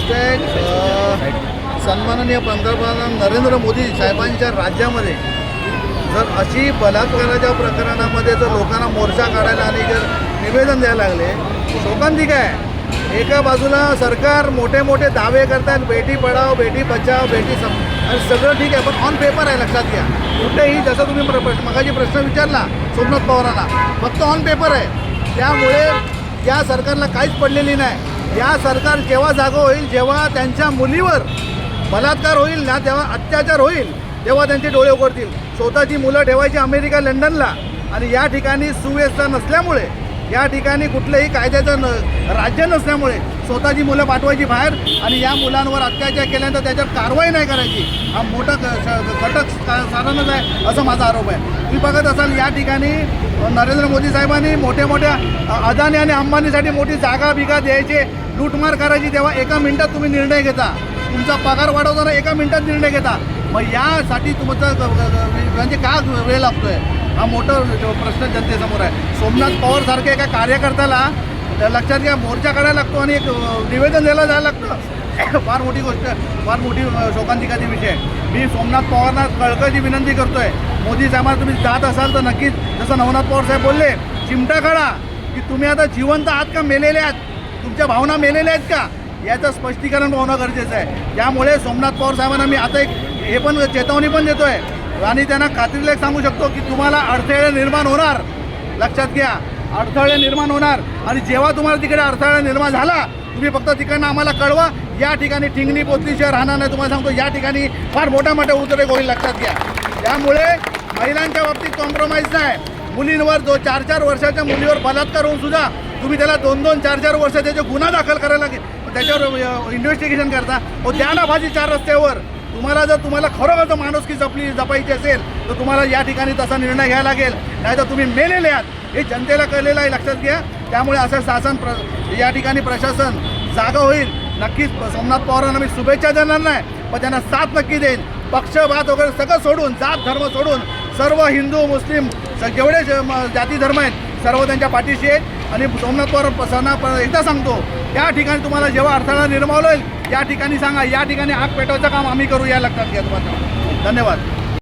गोष्ट आहे, सन्माननीय पंतप्रधान नरेंद्र मोदी साहेबांच्या राज्यामध्ये जर अशी बलात्काराच्या प्रकरणामध्ये जर लोकांना मोर्चा काढायला आणि जर निवेदन द्यायला लागले, शोकांतिक आहे. एका बाजूला सरकार मोठे मोठे दावे करतात, बेटी पढाओ बेटी बचाओ आणि सगळं ठीक आहे, पण ऑन पेपर आहे. लक्षात घ्या, कुठेही जसं तुम्ही मगाशी प्रश्न विचारला सोमनाथ पवारांना, फक्त ऑन पेपर आहे. त्यामुळे या सरकारला काहीच पडलेली नाही. या सरकार जेव्हा जागं होईल, जेव्हा त्यांच्या मुलीवर बलात्कार होईल ना, तेव्हा अत्याचार होईल, तेव्हा त्यांचे डोळे उघडतील. स्वतःची मुलं ठेवायची अमेरिका लंडनला, आणि या ठिकाणी सुव्यवस्था नसल्यामुळे, या ठिकाणी कुठलंही कायद्याचं राज्य नसल्यामुळे स्वतःची मुलं पाठवायची बाहेर आणि या मुलांवर अत्याचार केल्यानंतर त्याच्यावर कारवाई नाही करायची, हा मोठा घटक साधनच आहे असं माझा आरोप आहे. तुम्ही बघत असाल या ठिकाणी नरेंद्र मोदी साहेबांनी मोठ्या अदानी आणि अंबानीसाठी मोठी जागा बिगा द्यायचे, लूटमार करायची, तेव्हा एका मिनिटात तुम्ही निर्णय घेता. तुमचा पगार वाढवताना एका मिनिटात निर्णय घेता. मग यासाठी तुमचं म्हणजे का वेळ लागतो आहे, हा मोठा प्रश्न जनतेसमोर आहे. सोमनाथ पवारसारख्या एका कार्यकर्त्याला लक्षात घ्या, मोर्चा काढायला लागतो आणि एक निवेदन द्यायला जायला लागतं. फार मोठी गोष्ट, फार मोठी शोकांतिकाची विषय आहे. मी सोमनाथ पवारांना कळकळीची विनंती करतो आहे, मोदी साहेबांना तुम्ही जात असाल तर नक्कीच जसं नवनाथ पवार साहेब बोलले, चिमटा काढा की तुम्ही आता जिवंत आहात का मेलेले आहात, तुमच्या भावना मेलेल्या आहेत का, याचं स्पष्टीकरण होणं गरजेचं आहे. त्यामुळे सोमनाथ पवार साहेबांना मी आता एक हे पण चेतावणी पण देतो आहे आणि त्यांना खात्रीला एक सांगू शकतो की तुम्हाला अडथळे निर्माण होणार. लक्षात घ्या, अडथळे निर्माण होणार, आणि जेव्हा तुम्हाला तिकडे अडथळा निर्माण झाला, तुम्ही फक्त तिकडनं आम्हाला कळवा. या ठिकाणी ठिंगणी पोतली शहर राहणार नाही, तुम्हाला सांगतो. या ठिकाणी फार मोठा उद्रेक होईल, लक्षात घ्या. त्यामुळे महिलांच्या बाबतीत कॉम्प्रोमाइज नाही. मुलींवर जो 4-4 वर्षाच्या मुलीवर बलात्कार होऊन सुद्धा तुम्ही त्याला 2-2, 4-4 वर्ष त्याचे गुन्हा दाखल करायला लागेल, त्याच्यावर इन्व्हेस्टिगेशन करता. द्या ना फाशी 4 रस्त्यावर. तुम्हाला खरोखर माणुसकी जपायची असेल तर तुम्हाला या ठिकाणी तसा निर्णय घ्यायला लागेल, नाही तर तुम्ही मेलेले आहात हे जनतेला कळलेलं आहे, लक्षात घ्या. त्यामुळे असं शासन या ठिकाणी प्रशासन जागा होईल. नक्कीच सोमनाथ पवारांना मी शुभेच्छा देणार नाही, पण त्यांना साथ नक्की देईन. पक्षपात वगैरे सगळं सोडून, जात धर्म सोडून सर्व हिंदू मुस्लिम जेवढे जाती धर्म आहेत सर्व त्यांच्या पाठीशी आहेत. आणि सोमनाथ पवार सरांना एकदा सांगतो, या ठिकाणी तुम्हाला जेव्हा अडथळा निर्माण होईल, या ठिकाणी सांगा, या ठिकाणी आग पेटवायचं काम आम्ही करू, या लक्षात घ्या. तुम्हाला धन्यवाद.